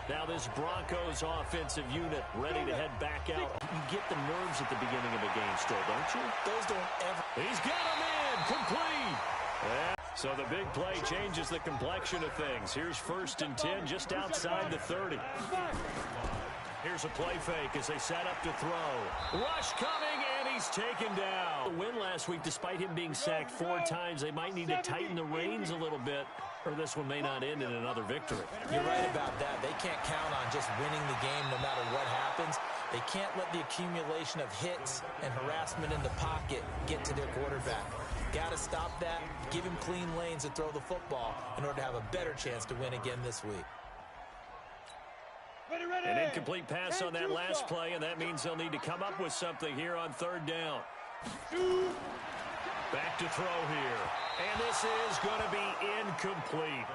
Now this Broncos offensive unit ready to head back out. You get the nerves at the beginning of a game still, don't you? Those don't ever. He's got him in. Complete. Yeah. So the big play changes the complexion of things. Here's 1st and 10 just outside the 30. Here's a play fake as they set up to throw. Rush coming, and he's taken down. The win last week, despite him being sacked 4 times, they might need to tighten the reins a little bit, or this one may not end in another victory. You're right about that. They can't count on just winning the game no matter what happens. They can't let the accumulation of hits and harassment in the pocket get to their quarterback. Got to stop that, give him clean lanes to throw the football in order to have a better chance to win again this week. An incomplete pass on that last play, and that means they'll need to come up with something here on 3rd down. Back to throw here. And this is going to be incomplete.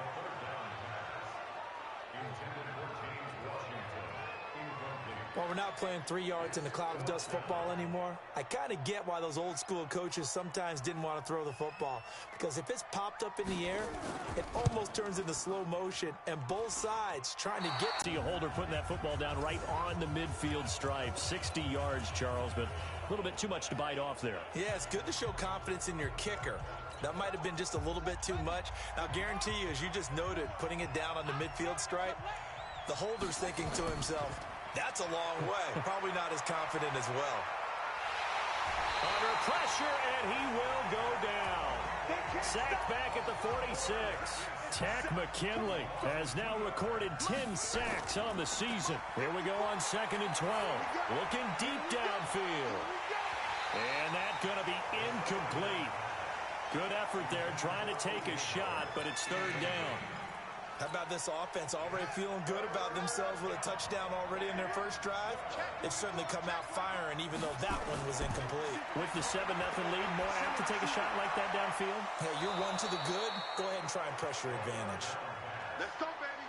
Well, we're not playing 3 yards in the cloud of dust football anymore. I kind of get why those old school coaches sometimes didn't want to throw the football. Because if it's popped up in the air, it almost turns into slow motion. And both sides trying to get See a holder putting that football down right on the midfield stripe. 60 yards, Charles, but a little bit too much to bite off there. Yeah, it's good to show confidence in your kicker. That might have been just a little bit too much. I'll guarantee you, as you just noted, putting it down on the midfield stripe, the holder's thinking to himself, that's a long way. Probably not as confident as well. Under pressure, and he will go down. Sacked back at the 46. Tack McKinley has now recorded 10 sacks on the season. Here we go on 2nd and 12. Looking deep downfield. And that's going to be incomplete. Good effort there, trying to take a shot, but it's 3rd down. How about this offense already feeling good about themselves with a touchdown already in their first drive? They've certainly come out firing, even though that one was incomplete. With the 7-0 lead, more apt to take a shot like that downfield? Hey, you're one to the good. Go ahead and try and pressure advantage. Let's go, baby.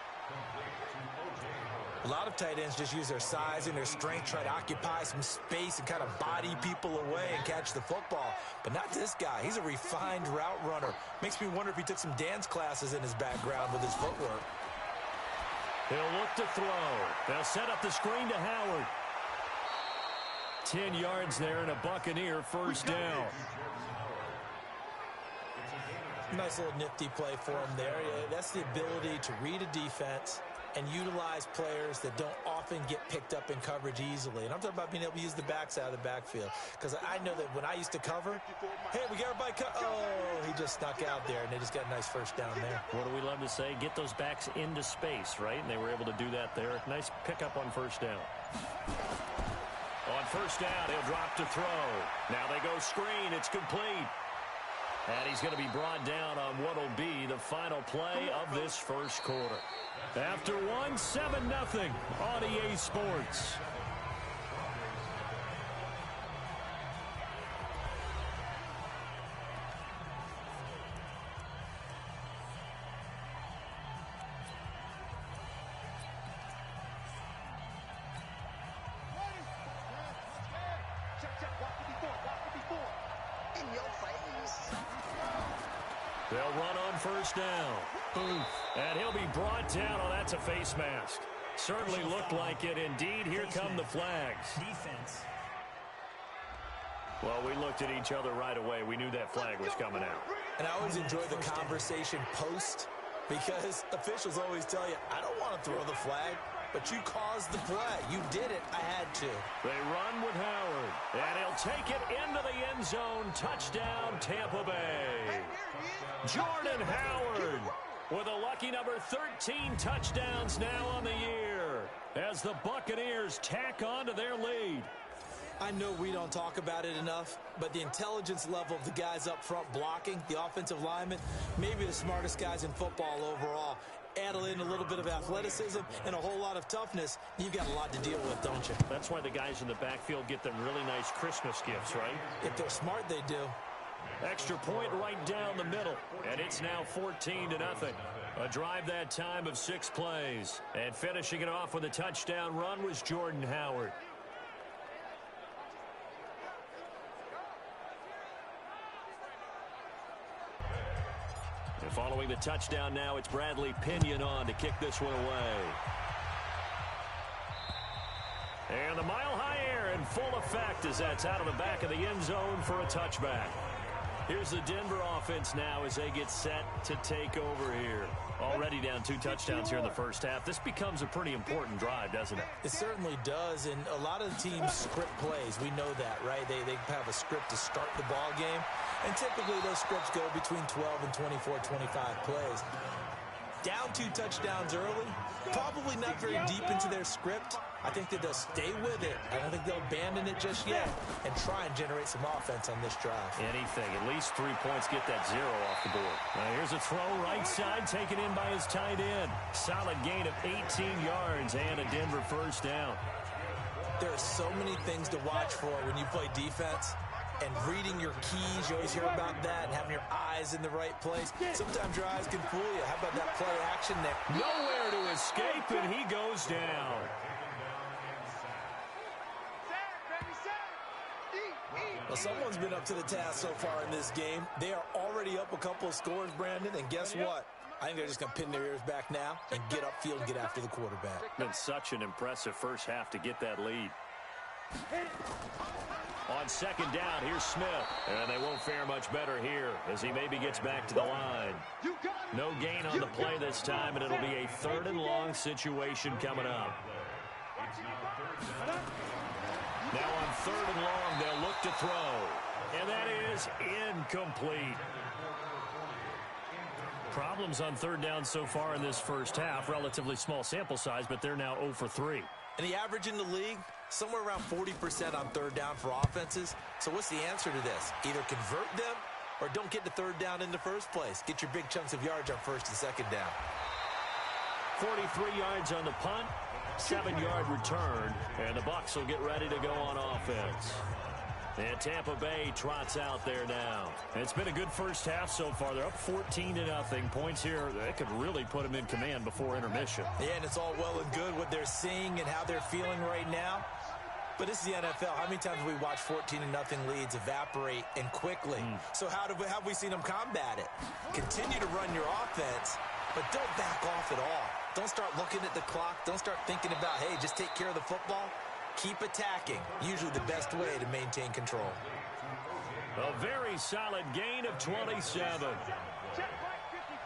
A lot of tight ends just use their size and their strength, try to occupy some space and kind of body people away and catch the football. But not this guy. He's a refined route runner. Makes me wonder if he took some dance classes in his background with his footwork. He'll look to throw. They'll set up the screen to Howard. 10 yards there and a Buccaneer 1st down. Nice little nifty play for him there. Yeah, that's the ability to read a defense and utilize players that don't often get picked up in coverage easily. And I'm talking about being able to use the backside of the backfield. Because I know that when I used to cover, hey, we got everybody cut. Oh, he just snuck out there, and they just got a nice 1st down there. What do we love to say? Get those backs into space, right? And they were able to do that there. Nice pickup on 1st down. On 1st down, he'll drop to throw. Now they go screen. It's complete. And he's going to be brought down on what will be the final play of this 1st quarter. After 7-0 on EA Sports. In your face. They'll run on 1st down. And he'll be brought down. Oh, that's a face mask. Certainly looked like it. Indeed, here come the flags. Defense. Well, we looked at each other right away. We knew that flag was coming out. And I always enjoy the conversation post because officials always tell you, I don't want to throw the flag, but you caused the play. You did it. I had to. They run with Howard. And he'll take it into the end zone. Touchdown, Tampa Bay. Jordan Howard with a lucky number 13 touchdowns now on the year as the Buccaneers tack on to their lead. I know we don't talk about it enough, but the intelligence level of the guys up front blocking, the offensive linemen, maybe the smartest guys in football overall. Add in a little bit of athleticism and a whole lot of toughness, you've got a lot to deal with, don't you? That's why the guys in the backfield get them really nice Christmas gifts, right? If they're smart, they do. Extra point right down the middle, and it's now 14-0. A drive that time of 6 plays, and finishing it off with a touchdown run was Jordan Howard. And following the touchdown now, it's Bradley Pinion on to kick this one away. full effect as that's out of the back of the end zone for a touchback. Here's the Denver offense now as they get set to take over here. Already down 2 touchdowns here in the first half. This becomes a pretty important drive, doesn't it? It certainly does, and a lot of the teams script plays. We know that, right? They have a script to start the ball game, and typically those scripts go between 12 and 24, 25 plays. Down 2 touchdowns early, probably not very deep into their script. I think that they'll stay with it. I don't think they'll abandon it just yet and try and generate some offense on this drive. Anything. At least 3 points, get that 0 off the board. Now here's a throw right side, taken in by his tight end. Solid gain of 18 yards and a Denver first down. There are so many things to watch for when you play defense. And reading your keys, you always hear about that, and having your eyes in the right place. Sometimes your eyes can fool you. How about that play action there? Nowhere to escape, and he goes down. Well, someone's been up to the task so far in this game. They are already up a couple of scores, Brandon, and guess what? I think they're just going to pin their ears back now and get upfield and get after the quarterback. Been such an impressive first half to get that lead. On second down, here's Smith. And they won't fare much better here as he maybe gets back to the line. No gain on the play this time, and it'll be a 3rd and long situation coming up. Now on 3rd and long, they'll look to throw. And that is incomplete. Problems on 3rd down so far in this first half. Relatively small sample size, but they're now 0 for 3. And the average in the league, somewhere around 40% on 3rd down for offenses. So what's the answer to this? Either convert them or don't get to 3rd down in the first place. Get your big chunks of yards on 1st and 2nd down. 43 yards on the punt, 7-yard return, and the Bucs will get ready to go on offense. And Tampa Bay trots out there now. And it's been a good first half so far. They're up 14-0. Points here that could really put them in command before intermission. Yeah, and it's all well and good what they're seeing and how they're feeling right now. But this is the NFL. How many times have we watched 14-0 leads evaporate and quickly? So how have we seen them combat it? Continue to run your offense, but don't back off at all. Don't start looking at the clock. Don't start thinking about, hey, just take care of the football. Keep attacking. Usually the best way to maintain control. A very solid gain of 27.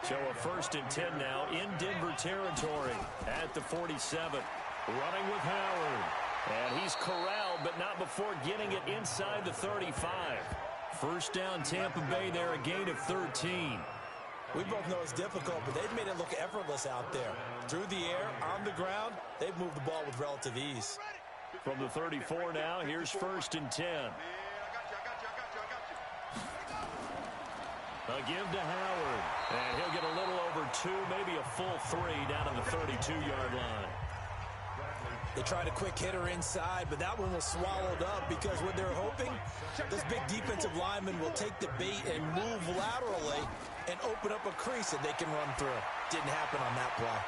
So a 1st and 10 now in Denver territory at the 47. Running with Howard. And he's corralled, but not before getting it inside the 35. First down, Tampa Bay there, a gain of 13. We both know it's difficult, but they've made it look effortless out there. Through the air, on the ground, they've moved the ball with relative ease. From the 34 now, here's 1st and 10. A give to Howard. And he'll get a little over 2, maybe a full 3 down to the 32-yard line. They tried a quick hitter inside, but that one was swallowed up because what they're hoping, this big defensive lineman will take the bait and move laterally and open up a crease that they can run through. Didn't happen on that play.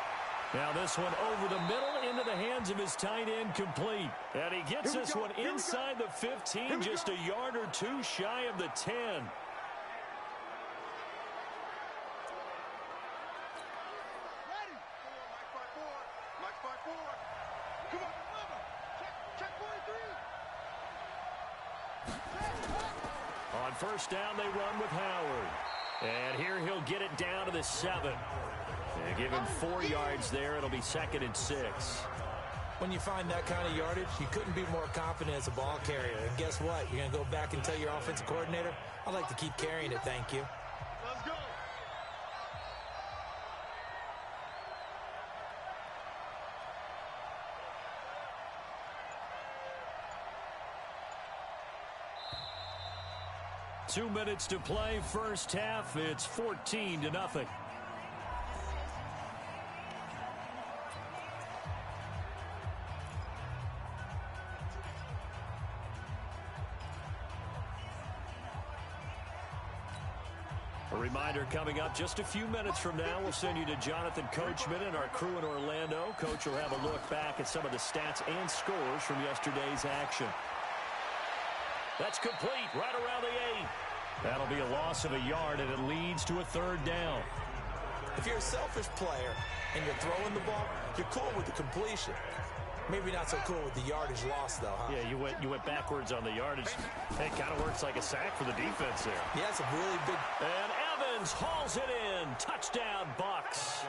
Now this one over the middle into the hands of his tight end, complete. And he gets this one inside the 15, just a yard or 2 shy of the 10. On 1st down, they run with Howard. And here he'll get it down to the 7. And give him 4 yards there. It'll be 2nd and 6. When you find that kind of yardage, you couldn't be more confident as a ball carrier. And guess what? You're going to go back and tell your offensive coordinator, I'd like to keep carrying it, thank you. Let's go. Two minutes to play, first half. It's 14-0. A reminder coming up just a few minutes from now, we'll send you to Jonathan Coachman and our crew in Orlando. Coach will have a look back at some of the stats and scores from yesterday's action. That's complete right around the 8. That'll be a loss of a yard, and it leads to a 3rd down. If you're a selfish player and you're throwing the ball, you're cool with the completion. Maybe not so cool with the yardage loss, though, huh? Yeah, you went backwards on the yardage. It kind of works like a sack for the defense there. Yeah, it's a really big... And Evans hauls it in. Touchdown, Bucs.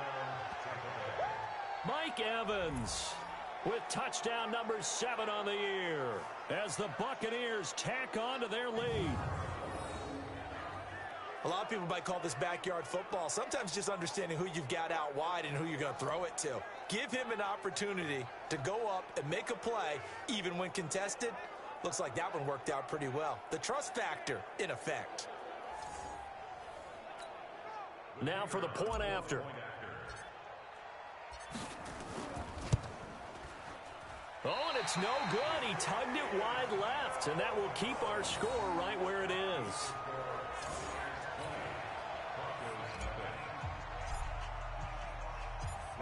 Mike Evans with touchdown number 7 on the year as the Buccaneers tack on to their lead. A lot of people might call this backyard football. Sometimes just understanding who you've got out wide and who you're going to throw it to. Give him an opportunity to go up and make a play, even when contested. Looks like that one worked out pretty well. The trust factor, in effect. Now for the point after. Oh, and it's no good. He tugged it wide left, and that will keep our score right where it is.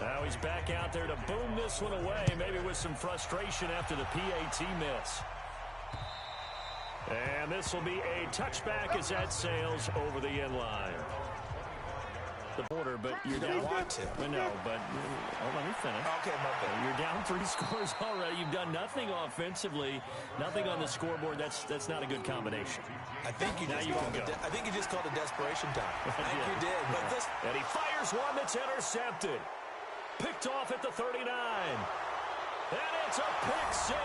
Now he's back out there to boom this one away, maybe with some frustration after the PAT miss. And this will be a touchback as that sails over the end line. The border, but you're down. Want to. No, but let me finish. Okay, my bad. You're down 3 scores already. You've done nothing offensively, nothing on the scoreboard. That's not a good combination. I think you just called a desperation time. I think you did. But this... And he fires one that's intercepted. Picked off at the 39. And it's a pick 6.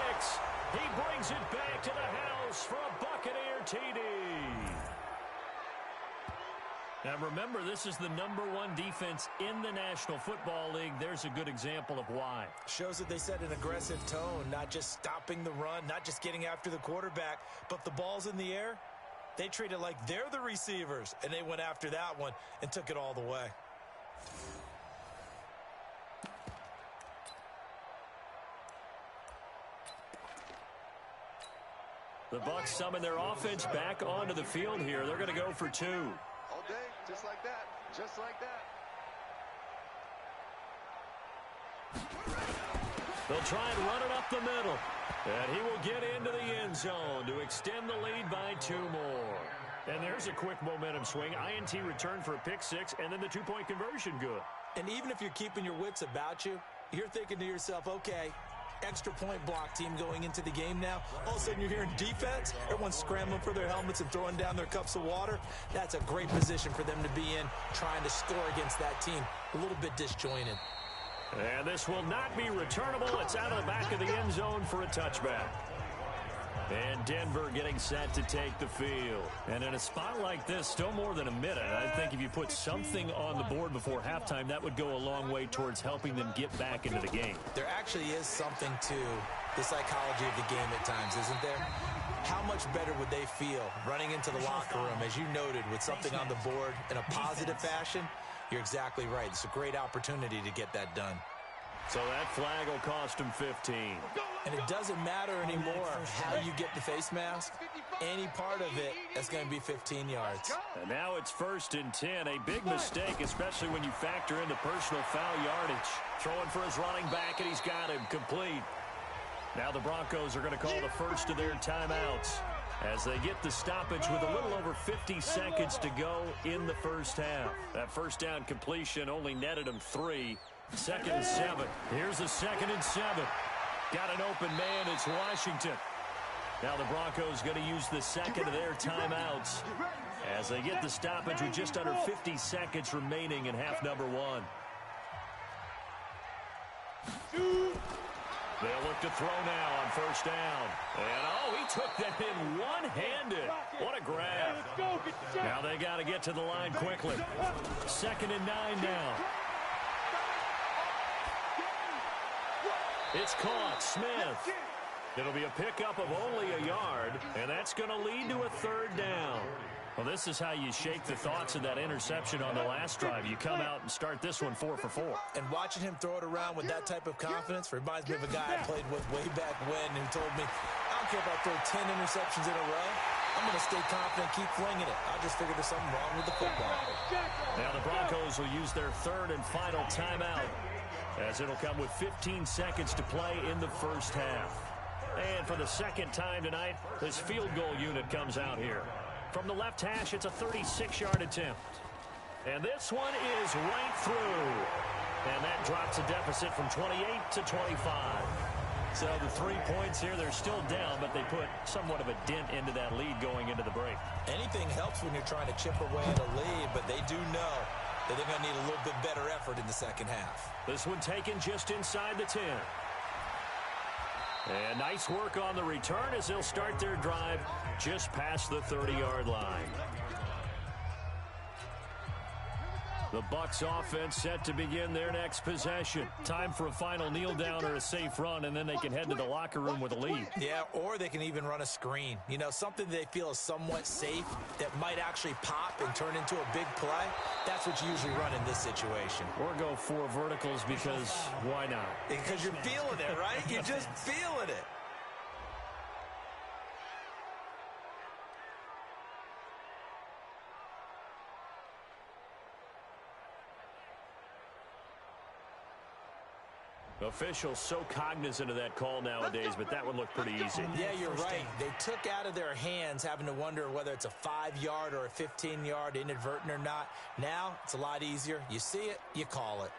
He brings it back to the house for a Buccaneer TD. Now remember, this is the #1 defense in the National Football League. There's a good example of why. Shows that they set an aggressive tone, not just stopping the run, not just getting after the quarterback, but the ball's in the air. They treat it like they're the receivers, and they went after that one and took it all the way. The Bucs summon their offense back onto the field here. They're going to go for 2. All day, just like that. Just like that. They'll try and run it up the middle. And he will get into the end zone to extend the lead by 2 more. And there's a quick momentum swing. INT return for a pick 6, and then the 2-point conversion good. And even if you're keeping your wits about you, you're thinking to yourself, okay, extra point block team going into the game now. All of a sudden you're hearing defense. Everyone's scrambling for their helmets and throwing down their cups of water. That's a great position for them to be in, trying to score against that team. A little bit disjointed. And this will not be returnable. It's out of the back of the end zone for a touchback. And Denver getting set to take the field. And in a spot like this, still more than a minute. I think if you put something on the board before halftime, that would go a long way towards helping them get back into the game. There actually is something to the psychology of the game at times, isn't there? How much better would they feel running into the locker room, as you noted, with something on the board in a positive fashion? You're exactly right. It's a great opportunity to get that done. So that flag will cost him 15. And it doesn't matter anymore how you get the face mask. Any part of it, that's going to be 15 yards. And now it's 1st and 10. A big mistake, especially when you factor in the personal foul yardage. Throwing for his running back, and he's got him complete. Now the Broncos are going to call the first of their timeouts as they get the stoppage with a little over 50 seconds to go in the first half. That first down completion only netted him 3. 2nd and 7. Here's a 2nd and 7. Got an open man. It's Washington. Now the Broncos going to use the second of their timeouts as they get the stoppage with just under 50 seconds remaining in half number 1. They'll look to throw now on first down. And, he took that in one-handed. What a grab. Now they got to get to the line quickly. 2nd and 9 now. It's caught. Smith. It'll be a pickup of only a yard, and that's going to lead to a 3rd down. Well, this is how you shake the thoughts of that interception on the last drive. You come out and start this one 4 for 4. And watching him throw it around with that type of confidence reminds me of a guy I played with way back when who told me, I don't care if I throw 10 interceptions in a row. I'm going to stay confident, keep flinging it. I just figured there's something wrong with the football. Now the Broncos will use their 3rd and final timeout, as it'll come with 15 seconds to play in the first half. And for the 2nd time tonight, this field goal unit comes out here. From the left hash, it's a 36-yard attempt. And this one is right through. And that drops a deficit from 28 to 25. So the 3 points here, they're still down, but they put somewhat of a dent into that lead going into the break. Anything helps when you're trying to chip away at a lead, but they do know that they're going to need a little bit better effort in the second half. This one taken just inside the 10. And nice work on the return as they'll start their drive just past the 30-yard line. The Bucs offense set to begin their next possession. Time for a final kneel down or a safe run, and then they can head to the locker room with a lead. Yeah, or they can even run a screen. You know, something they feel is somewhat safe that might actually pop and turn into a big play. That's what you usually run in this situation. Or go 4 verticals because why not? Because you're feeling it, right? You're just feeling it. Officials so cognizant of that call nowadays, but that one looked pretty easy. Yeah, you're right. They took out of their hands having to wonder whether it's a 5-yard or a 15-yard inadvertent or not. Now, it's a lot easier. You see it, you call it.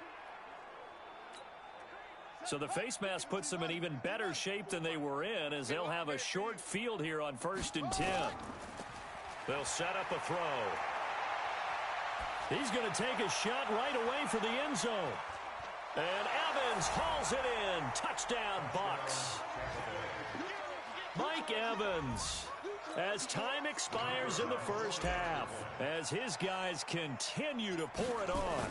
So the face mask puts them in even better shape than they were in as they'll have a short field here on 1st and 10. They'll set up a throw. He's going to take a shot right away for the end zone. And Evans hauls it in. Touchdown, Bucs. Mike Evans, as time expires in the first half, as his guys continue to pour it on.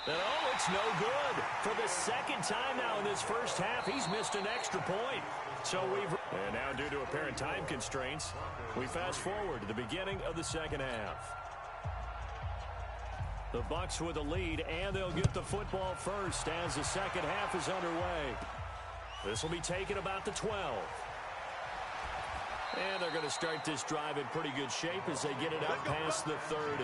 And oh, it's no good. For the second time now in this first half, he's missed an extra point. So and now due to apparent time constraints, we fast forward to the beginning of the second half. The Bucs with a lead, and they'll get the football first as the second half is underway. This will be taken about the 12. And they're going to start this drive in pretty good shape as they get it up past the 30.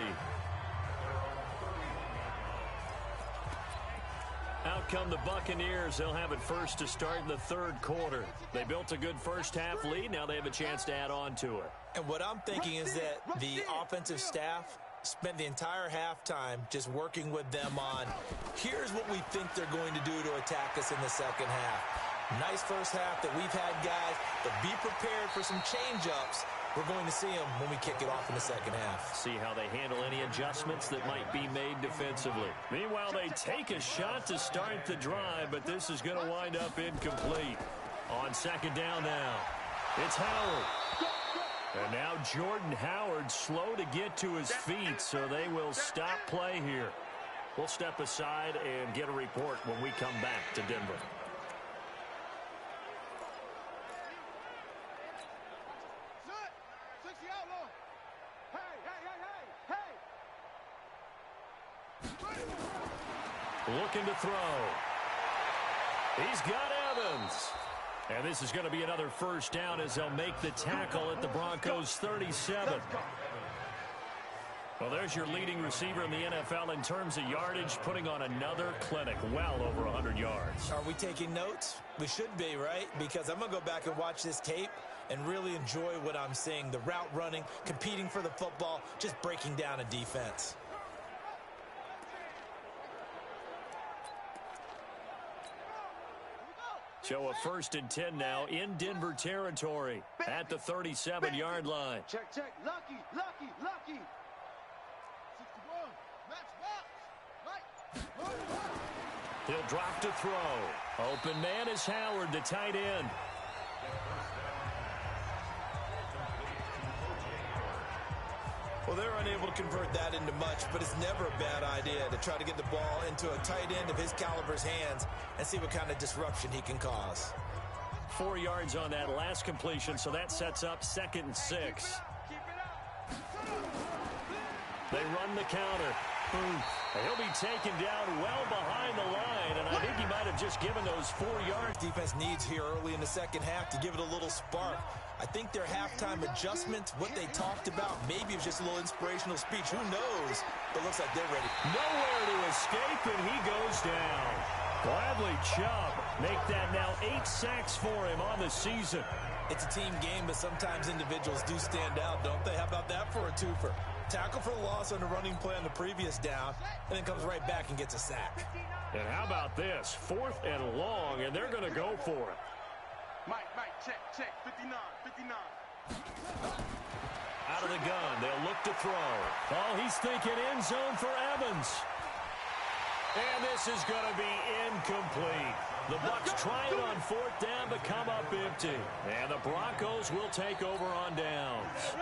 Out come the Buccaneers. They'll have it first to start in the third quarter. They built a good first half lead. Now they have a chance to add on to it. And what I'm thinking is that the offensive staff spent the entire halftime just working with them on, here's what we think they're going to do to attack us in the second half. Nice first half that we've had, guys, but be prepared for some change-ups. We're going to see them when we kick it off in the second half. See how they handle any adjustments that might be made defensively. Meanwhile, they take a shot to start the drive, but this is going to wind up incomplete. On second down now, it's Howard. And now Jordan Howard slow to get to his feet, so they will stop play here. We'll step aside and get a report when we come back to Denver. Looking to throw. He's got Evans. And this is going to be another first down as they'll make the tackle at the Broncos 37. Well, there's your leading receiver in the NFL in terms of yardage, putting on another clinic, well over 100 yards. Are we taking notes? We should be, right? Because I'm going to go back and watch this tape and really enjoy what I'm seeing. The route running, competing for the football, just breaking down a defense. So a 1st and 10 now in Denver territory at the 37-yard line. Check, check. Lucky, lucky, lucky. 61. Match box. Right. He'll drop to throw. Open man is Howard, the tight end. Well, they're unable to convert that into much, but it's never a bad idea to try to get the ball into a tight end of his caliber's hands and see what kind of disruption he can cause. 4 yards on that last completion, so that sets up 2nd and 6. They run the counter. He'll be taken down well behind the line, and I think he might have just given those 4 yards. Defense needs here early in the second half to give it a little spark. I think their halftime adjustments, what they talked about, maybe it was just a little inspirational speech. Who knows? But it looks like they're ready. Nowhere to escape, and he goes down. Bradley Chubb make that now 8 sacks for him on the season. It's a team game, but sometimes individuals do stand out, don't they? How about that for a twofer? Tackle for loss on the running play on the previous down, and then comes right back and gets a sack. And how about this? 4th and long, and they're going to go for it. Mike, check, 59. Out of the gun, they'll look to throw. Oh, he's thinking end zone for Evans. And this is going to be incomplete. The Bucs try it on 4th down, but come up empty. And the Broncos will take over on downs.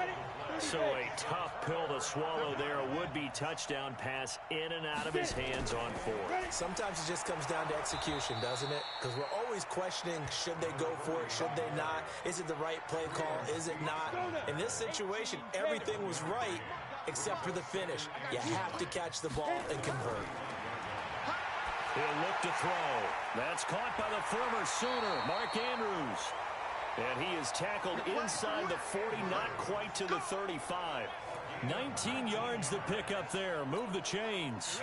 So a tough pill to swallow there. A would-be touchdown pass in and out of his hands on 4th. Sometimes it just comes down to execution, doesn't it? Because we're always questioning, should they go for it, should they not? Is it the right play call, is it not? In this situation, everything was right except for the finish. You have to catch the ball and convert. He'll look to throw. That's caught by the former Sooner, Mark Andrews. And he is tackled inside the 40, not quite to the 35. 19 yards to pick up there. Move the chains.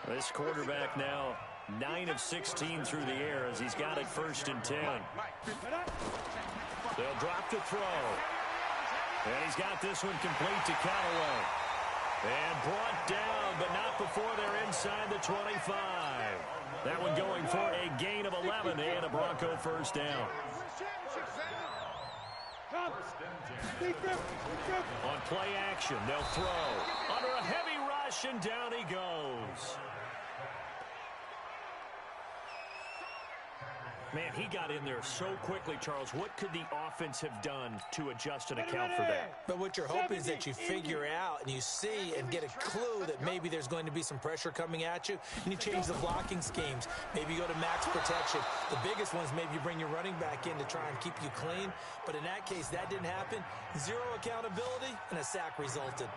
This quarterback now 9 of 16 through the air as he's got it 1st and 10. They'll drop to throw. And he's got this one complete to Callaway. And brought down, but not before they're inside the 25. That one going for a gain of 11 and a Bronco 1st down. On play action, they'll throw. Under a heavy rush, and down he goes. Man, he got in there so quickly, Charles. What could the offense have done to adjust and account for that? But what you're hoping is that you figure out and you see and get a clue that maybe there's going to be some pressure coming at you, and you change the blocking schemes. Maybe you go to max protection. The biggest one is maybe you bring your running back in to try and keep you clean. But in that case, that didn't happen. 0 accountability, and a sack resulted.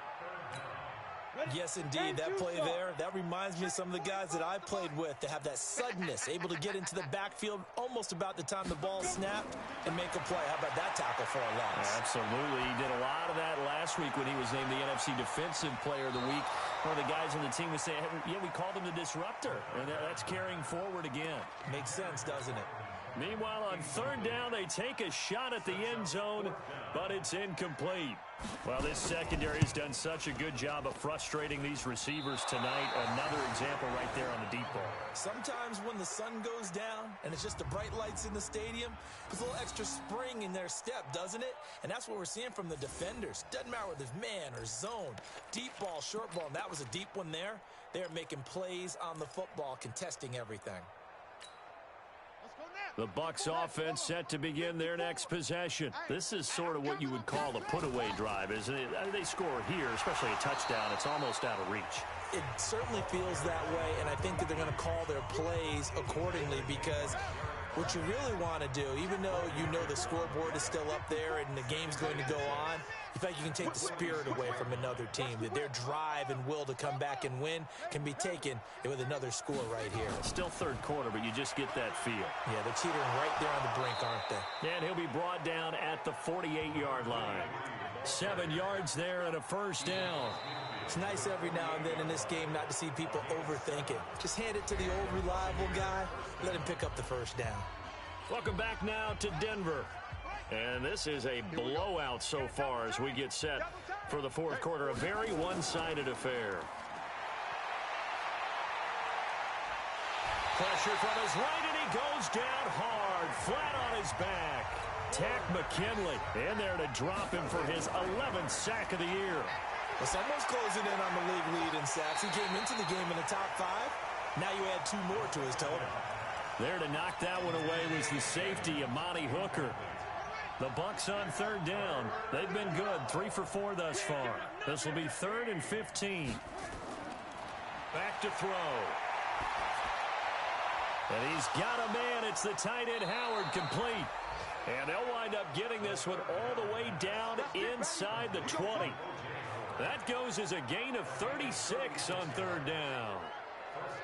Yes, indeed. That play there, that reminds me of some of the guys that I played with that have that suddenness, able to get into the backfield almost about the time the ball snapped and make a play. How about that tackle for a loss? Absolutely. He did a lot of that last week when he was named the NFC Defensive Player of the Week. One of the guys on the team was saying, hey, yeah, we called him the disruptor. And that's carrying forward again. Makes sense, doesn't it? Meanwhile, on 3rd down, they take a shot at the end zone, but it's incomplete. Well, this secondary has done such a good job of frustrating these receivers tonight. Another example right there on the deep ball. Sometimes when the sun goes down and it's just the bright lights in the stadium, there's a little extra spring in their step, doesn't it? And that's what we're seeing from the defenders. Doesn't matter whether there's man or zone, deep ball, short ball, and that was a deep one there. They're making plays on the football, contesting everything. The Bucs offense set to begin their next possession. This is sort of what you would call a put-away drive, isn't it? They score here, especially a touchdown. It's almost out of reach. It certainly feels that way, and I think that they're going to call their plays accordingly because what you really want to do, even though you know the scoreboard is still up there and the game's going to go on, in fact, you can take the spirit away from another team. That their drive and will to come back and win can be taken with another score right here. Still 3rd quarter, but you just get that feel. Yeah, they're teetering right there on the brink, aren't they? And he'll be brought down at the 48-yard line. 7 yards there and a 1st down. It's nice every now and then in this game not to see people overthink it. Just hand it to the old reliable guy. Let him pick up the 1st down. Welcome back now to Denver. And this is a blowout so far as we get set for the 4th quarter. A very one-sided affair. Pressure from his right, and he goes down hard, flat on his back. Tack McKinley in there to drop him for his 11th sack of the year. Well, someone's closing in on the league lead in sacks. He came into the game in the top 5. Now you add 2 more to his total. There to knock that one away was the safety, Amani Hooker. The Bucs on 3rd down. They've been good, 3 for 4 thus far. This will be 3rd and 15. Back to throw. And he's got a man. It's the tight end, Howard, complete. And they'll wind up getting this one all the way down inside the 20. That goes as a gain of 36 on 3rd down.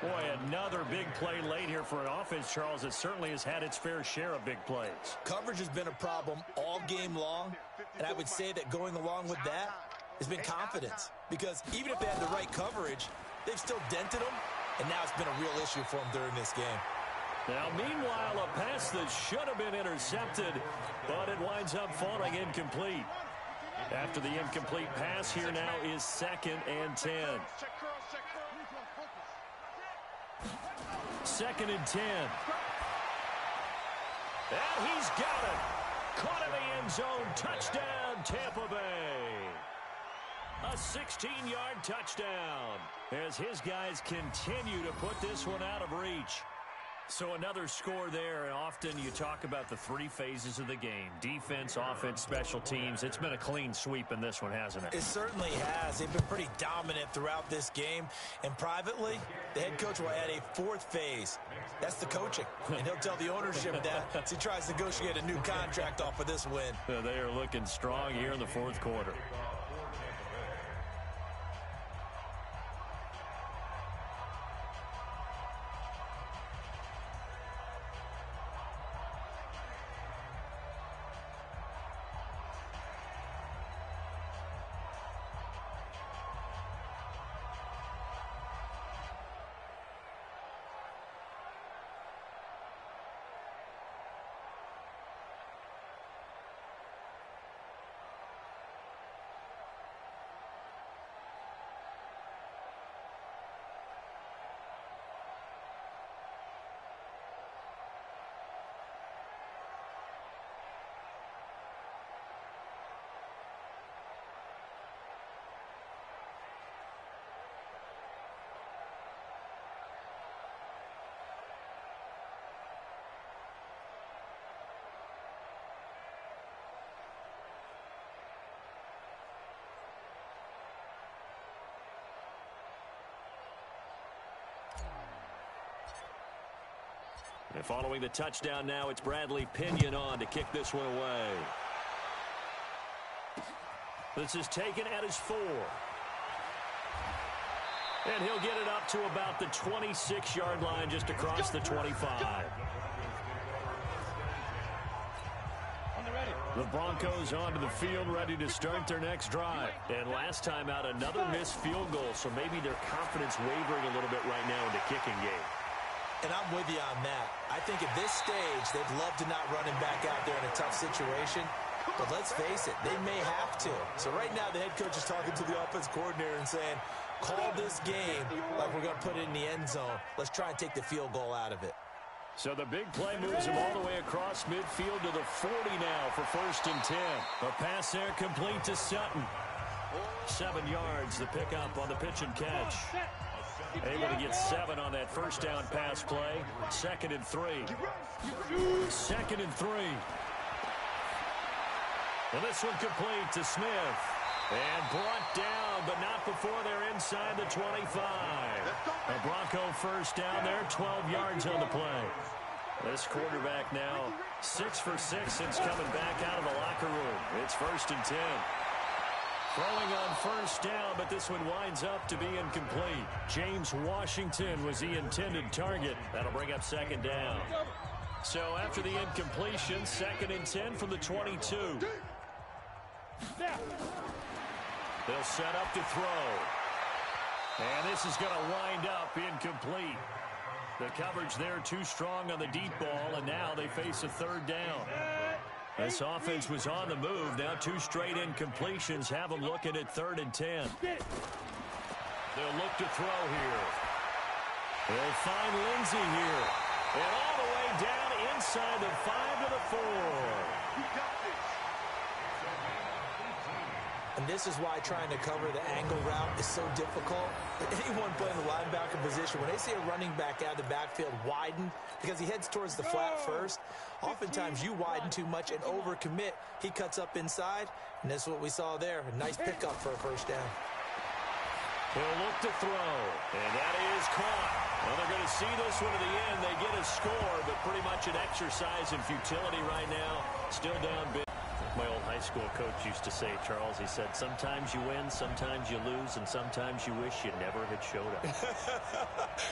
Boy, another big play late here for an offense, Charles, that certainly has had its fair share of big plays. Coverage has been a problem all game long, and I would say that going along with that has been confidence. Because even if they had the right coverage, they've still dented them, and now it's been a real issue for them during this game. Now, meanwhile, a pass that should have been intercepted, but it winds up falling incomplete. After the incomplete pass, here now is 2nd and 10. 2nd and 10. And he's got it. Caught in the end zone. Touchdown, Tampa Bay. A 16-yard touchdown as his guys continue to put this one out of reach. So another score there, and often you talk about the three phases of the game. Defense, offense, special teams. It's been a clean sweep in this one, hasn't it? It certainly has. They've been pretty dominant throughout this game. And privately, the head coach will add a fourth phase. That's the coaching. And he'll tell the ownership that as he tries to negotiate a new contract off of this win. They are looking strong here in the fourth quarter. And following the touchdown now, it's Bradley Pinion on to kick this one away. This is taken at his 4. And he'll get it up to about the 26-yard line just across the 25. The Broncos onto the field, ready to start their next drive. And last time out, another missed field goal, so maybe their confidence wavering a little bit right now in the kicking game. And I'm with you on that. I think at this stage, they'd love to not run him back out there in a tough situation. But let's face it, they may have to. So right now, the head coach is talking to the offense coordinator and saying, call this game like we're going to put it in the end zone. Let's try and take the field goal out of it. So the big play moves him all the way across midfield to the 40 now for 1st and 10. A pass there complete to Sutton. 7 yards, the pickup on the pitch and catch. Able to get 7 on that first down pass play. 2nd and 3. 2nd and 3. And this one complete to Smith. And brought down, but not before they're inside the 25. A Bronco first down there, 12 yards on the play. This quarterback now 6 for 6 since coming back out of the locker room. It's 1st and 10. Throwing on first down, but this one winds up to be incomplete. James Washington was the intended target. That'll bring up 2nd down. So after the incompletion, 2nd and 10 from the 22. They'll set up to throw. And this is going to wind up incomplete. The coverage there too strong on the deep ball, and now they face a 3rd down. This offense was on the move. Now 2 straight incompletions have them looking at 3rd and 10. They'll look to throw here. They'll find Lindsey here. And all the way down inside the 5 to the 4. And this is why trying to cover the angle route is so difficult. Anyone playing the linebacker position, when they see a running back out of the backfield widen, because he heads towards the flat first, oftentimes you widen too much and overcommit. He cuts up inside, and that's what we saw there. A nice pickup for a first down. He'll look to throw, and that is caught. Well, they're going to see this one to the end. They get a score, but pretty much an exercise in futility right now. Still down big. My old high school coach used to say, Charles, he said, sometimes you win, sometimes you lose, and sometimes you wish you never had showed up.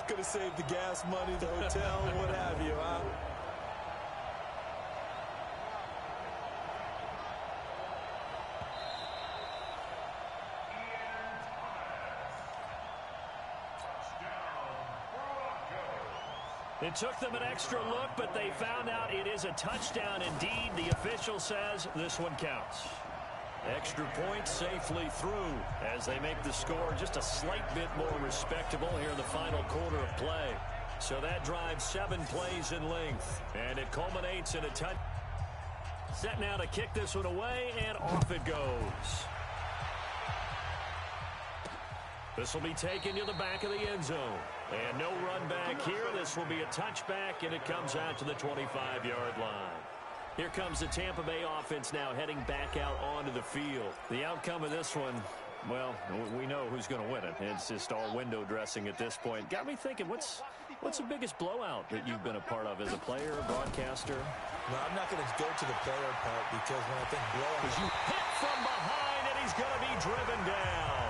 Could have saved the gas money, the hotel, what have you, huh? It took them an extra look, but they found out it is a touchdown indeed. The official says this one counts. Extra point safely through as they make the score just a slight bit more respectable here in the final quarter of play. So that drives 7 plays in length, and it culminates in a touch. Set now to kick this one away, and off it goes. This will be taken to the back of the end zone. And no run back here. This will be a touchback, and it comes out to the 25-yard line. Here comes the Tampa Bay offense now heading back out onto the field. The outcome of this one, well, we know who's going to win it. It's just all window dressing at this point. Got me thinking, what's the biggest blowout that you've been a part of as a player, broadcaster? No, I'm not going to go to the player part because when I think blowout, because you hit from behind and he's going to be driven down.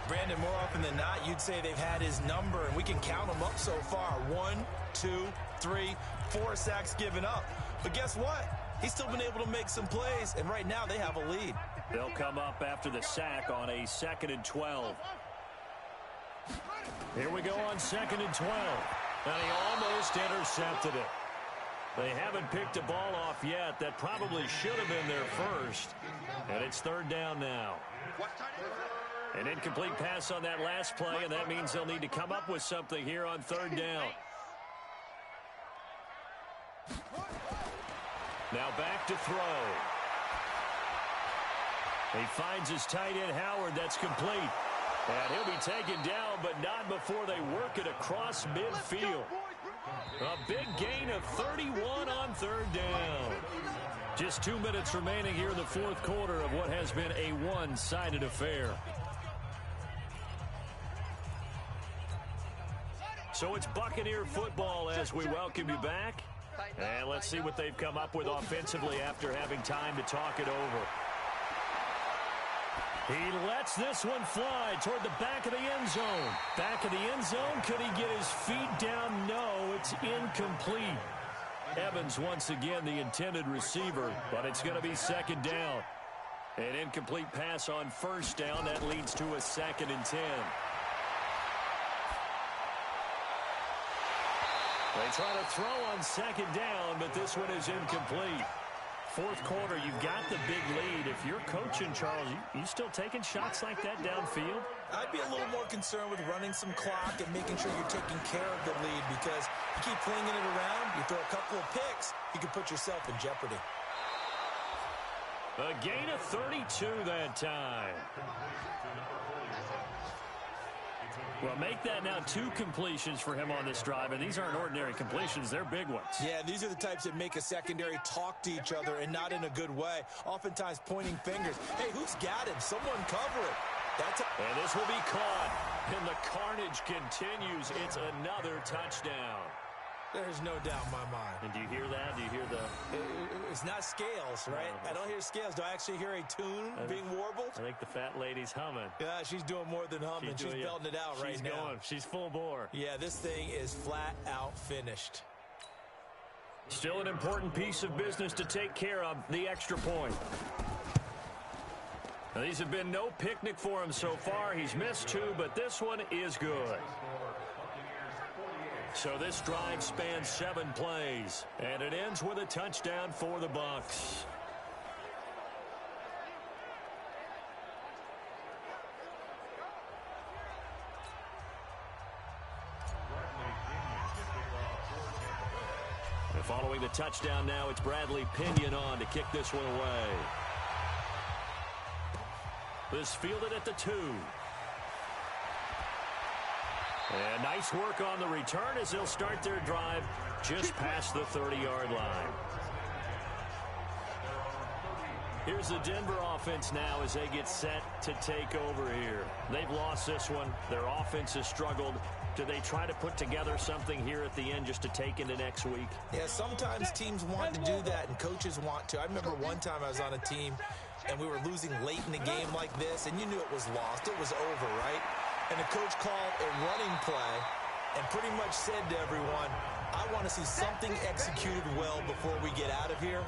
Brandon, more often than not, you'd say they've had his number, and we can count them up so far. 1, 2, 3, 4 sacks given up. But guess what? He's still been able to make some plays, and right now they have a lead. They'll come up after the sack on a 2nd and 12. Here we go on 2nd and 12. And he almost intercepted it. They haven't picked a ball off yet. That probably should have been their first. And it's 3rd down now. An incomplete pass on that last play, and that means they'll need to come up with something here on 3rd down. Now back to throw. He finds his tight end, Howard. That's complete. And he'll be taken down, but not before they work it across midfield. A big gain of 31 on 3rd down. Just 2 minutes remaining here in the 4th quarter of what has been a one-sided affair. So it's Buccaneer football as we welcome you back. And let's see what they've come up with offensively after having time to talk it over. He lets this one fly toward the back of the end zone. Back of the end zone. Could he get his feet down? No, it's incomplete. Evans once again the intended receiver, but it's going to be 2nd down. An incomplete pass on 1st down. That leads to a 2nd and 10. They try to throw on 2nd down, but this one is incomplete. 4th quarter, you've got the big lead. If you're coaching, Charles, you still taking shots like that downfield? I'd be a little more concerned with running some clock and making sure you're taking care of the lead, because you keep flinging it around, you throw a couple of picks, you can put yourself in jeopardy. A gain of 32 that time. Well, make that now 2 completions for him on this drive, and these aren't ordinary completions. They're big ones. Yeah, these are the types that make a secondary talk to each other, and not in a good way. Oftentimes pointing fingers. Hey, who's got him? Someone cover it. And this will be caught, and the carnage continues. It's another touchdown. There's no doubt in my mind. And do you hear that? Do you hear the... It's not scales, right? I don't hear scales. Do I actually hear a tune being warbled? I think the fat lady's humming. Yeah, she's doing more than humming. She's belting it out right now. She's going. She's full bore. Yeah, this thing is flat out finished. Still an important piece of business to take care of, the extra point. Now, these have been no picnic for him so far. He's missed 2, but this one is good. So this drive spans 7 plays, and it ends with a touchdown for the Bucs. And following the touchdown now, it's Bradley Pinion on to kick this one away. This fielded at the 2. And nice work on the return as they'll start their drive just past the 30-yard line. Here's the Denver offense now as they get set to take over here. They've lost this one. Their offense has struggled. Do they try to put together something here at the end just to take into next week? Yeah, sometimes teams want to do that and coaches want to. I remember one time I was on a team and we were losing late in the game like this, and you knew it was lost. It was over, right? And the coach called a running play and pretty much said to everyone, I want to see something executed well before we get out of here.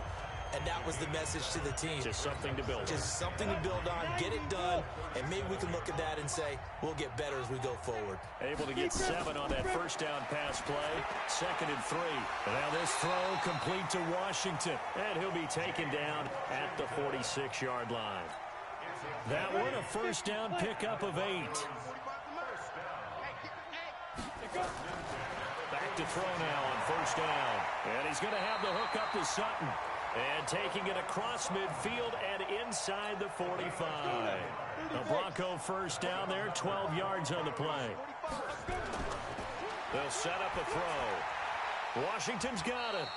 And that was the message to the team. Just something to build on. Just something to build on, get it done, and maybe we can look at that and say, we'll get better as we go forward. Able to get 7 on that first down pass play. 2nd and 3. Now this throw complete to Washington. And he'll be taken down at the 46-yard line. That one a first down pickup of 8. Back to throw now on first down. And he's going to have the hook up to Sutton. And taking it across midfield and inside the 45. The Bronco first down there, 12 yards on the play. They'll set up a throw. Washington's got it.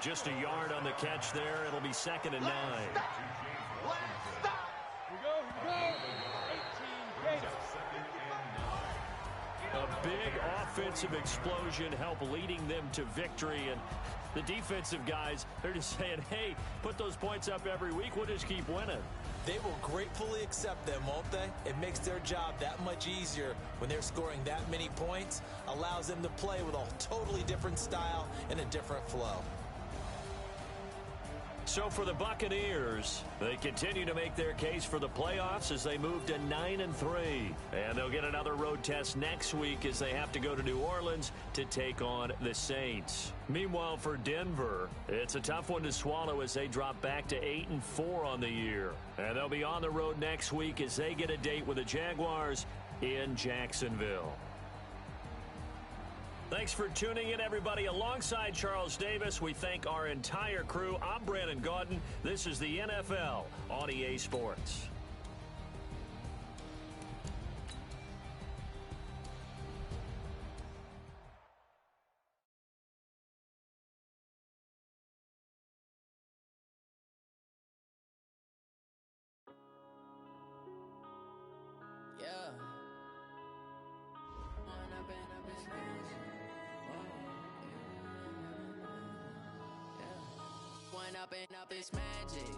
Just a yard on the catch there. It'll be 2nd and 9. A big offensive explosion helped leading them to victory. And the defensive guys, they're just saying, hey, put those points up every week. We'll just keep winning. They will gratefully accept them, won't they? It makes their job that much easier when they're scoring that many points. Allows them to play with a totally different style and a different flow. So for the Buccaneers, they continue to make their case for the playoffs as they move to 9-3. And they'll get another road test next week as they have to go to New Orleans to take on the Saints. Meanwhile, for Denver, it's a tough one to swallow as they drop back to 8-4 on the year. And they'll be on the road next week as they get a date with the Jaguars in Jacksonville. Thanks for tuning in, everybody. Alongside Charles Davis, we thank our entire crew. I'm Brandon Gaudin. This is the NFL on EA Sports. Up this magic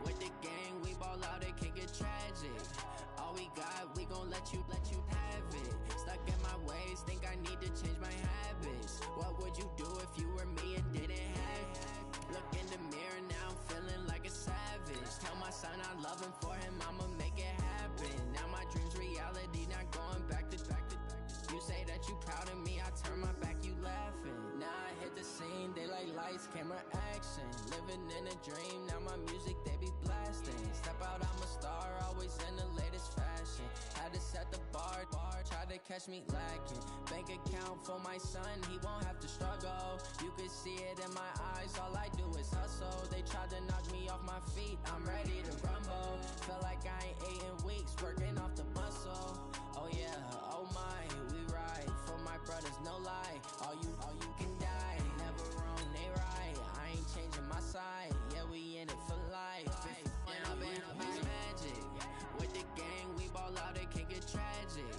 with the gang, we ball out, it can get tragic. All we got, we gon' let you have it. Stuck in my ways, think I need to change my habits. What would you do if you were me and didn't have it? Look in the mirror now, I'm feeling like a savage. Tell my son I love him, for him I'ma make it happen. Now my dreams reality, not going back to. You say that you proud of me, I turn my back, you laughing. Now I hit the scene, they like lights, camera, action. Living in a dream, now my music, they be blasting. Step out, I'm a star, always in the latest fashion. Had to set the bar, try to catch me lacking. Bank account for my son, he won't have to struggle. You can see it in my eyes, all I do is hustle. They tried to knock me off my feet, I'm ready to rumble. Feel like I ain't ate in weeks, working off the muscle. Oh yeah, oh my, we ride for my brothers, no lie. All you can die, never wrong, they right. I ain't changing my side, yeah, we in it for life. When I've been up is magic, with the gang, we ball out, it can get tragic.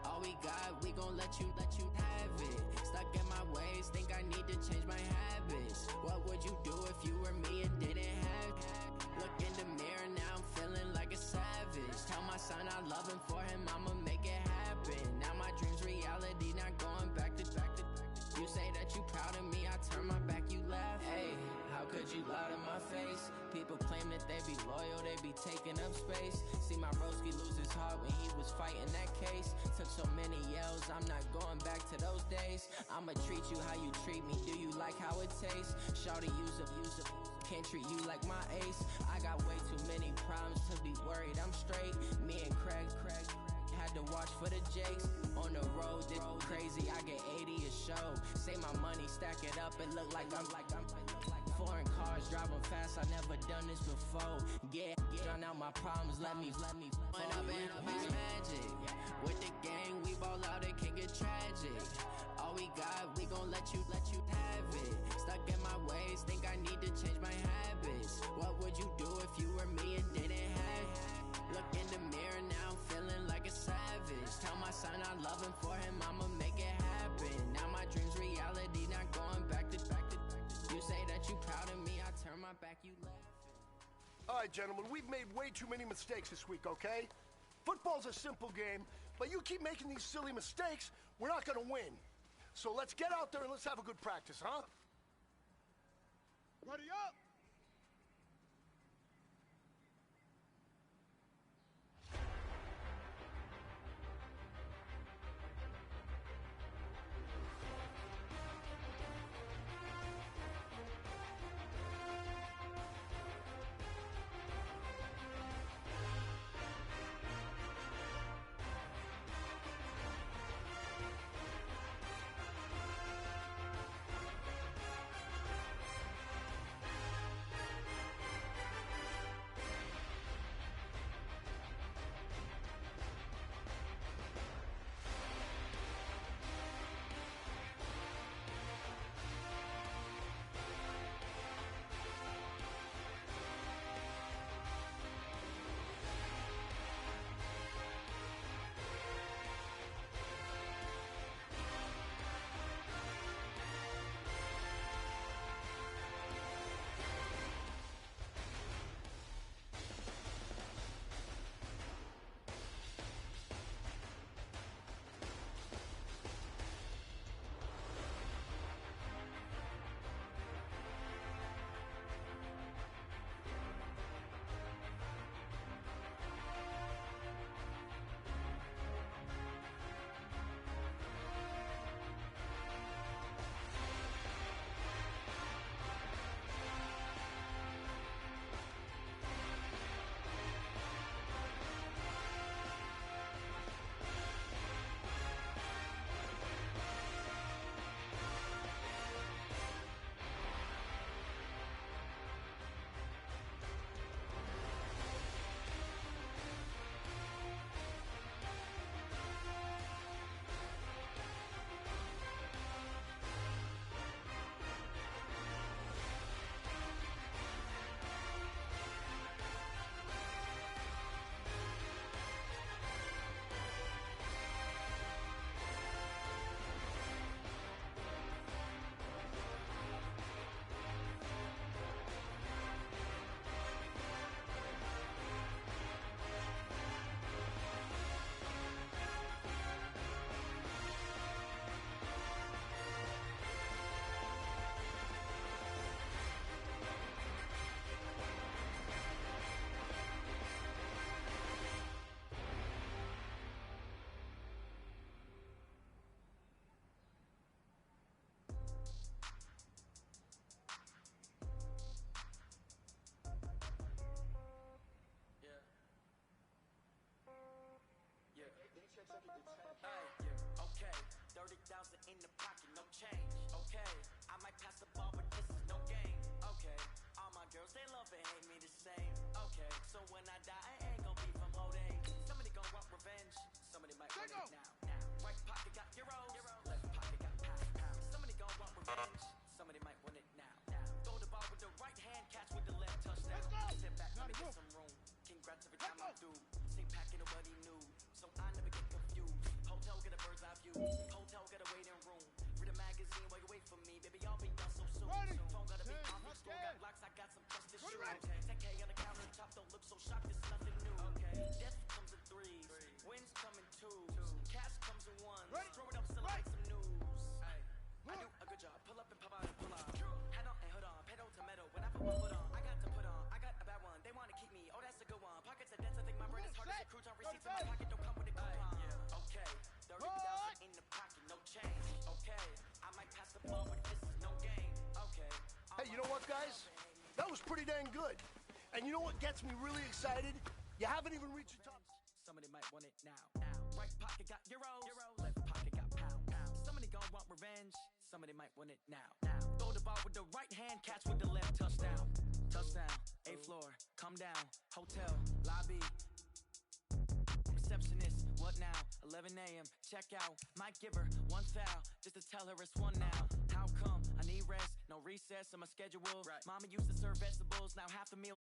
All we got, we gon' let you have it. Stuck in my ways, think I need to change my habits. What would you do if you were me and didn't have it? Look in the mirror, now I'm feeling like a savage. Tell my son I love him, for him I'ma make it happen. Now my dreams reality, not going back to. You say that you proud of me, I turn my back, you laugh. Hey, how could you lie to my face? People claim that they be loyal, they be taking up space. See my broski lose his heart when he was fighting that case. Took so many yells, I'm not going back to those days. I'ma treat you how you treat me, do you like how it tastes? Shawty, use up, can't treat you like my ace. I got way too many problems to be worried, I'm straight. Me and Craig had to watch for the Jakes. On the road, this crazy, I get 80 a show. Say my money, stack it up, it look like I'm foreign cars, driving fast, I never done this before. Get drown out my problems, let me. When I've been up is magic. With the gang, we ball out, it can get tragic. All we got, we gon' let you have it. Stuck in my ways, think I need to change my habits. What would you do if you were me and didn't have it? Look in the mirror, now I'm feeling like a savage. Tell my son I love him, for him I'ma make it happen. Now my dreams reality, not going back to. You say that you proud of me, I turn my back, you laughing. All right, gentlemen, we've made way too many mistakes this week, okay? Football's a simple game, but you keep making these silly mistakes, we're not gonna win. So let's get out there and let's have a good practice, huh? Ready up! Okay, I might pass the ball, but this is no game. Okay, all my girls, they love and hate me the same. Okay, so when I die, I ain't gonna be from old age. Somebody gonna want revenge, somebody might want it now. Right pocket got euros, left pocket got pounds. Somebody gonna want revenge, somebody might want it now. Throw the ball with the right hand, catch with the left touchdown. Sit back, let me get some room. Congrats every time I do. Same packing nobody knew, so I never get confused. Hotel get a bird's eye view, hotel get a waiting room. Read a magazine while you wait for me, baby. I'll be done so soon. Phone gotta be on me, store got locks. I got some trust issues. 10K on the countertop, don't look so shocked. It's nothing new. Death comes in threes, wins come in twos, cash comes in ones. Throw it up, celebrate some news. I do a good job. Pull up and pop out and pull out. Head on and hood on, pedal to metal. When I put my foot on, I got to put on. I got a bad one. They want to keep me. Oh, that's a good one. Pockets are dense. I think my brain is hard as a crouton. Receipts in my pocket don't come with a coupon. Okay, 30,000 in the pocket, no change. Okay, I might pass the ball, but this is no game. Okay. Hey, you know what, guys? That was pretty dang good. And you know what gets me really excited? You haven't even reached the top. Somebody might want it now. Right pocket got euros, left pocket got pounds. Somebody gon' want revenge, somebody might want it now. Throw the ball with the right hand, catch with the left touchdown. Touchdown, 8th floor, come down, hotel, lobby. Receptionist, what now? 11 a.m., check out. Might give her one foul, just to tell her it's one now. How come? I need rest, no recess in my schedule. Mama used to serve vegetables, now half the meal.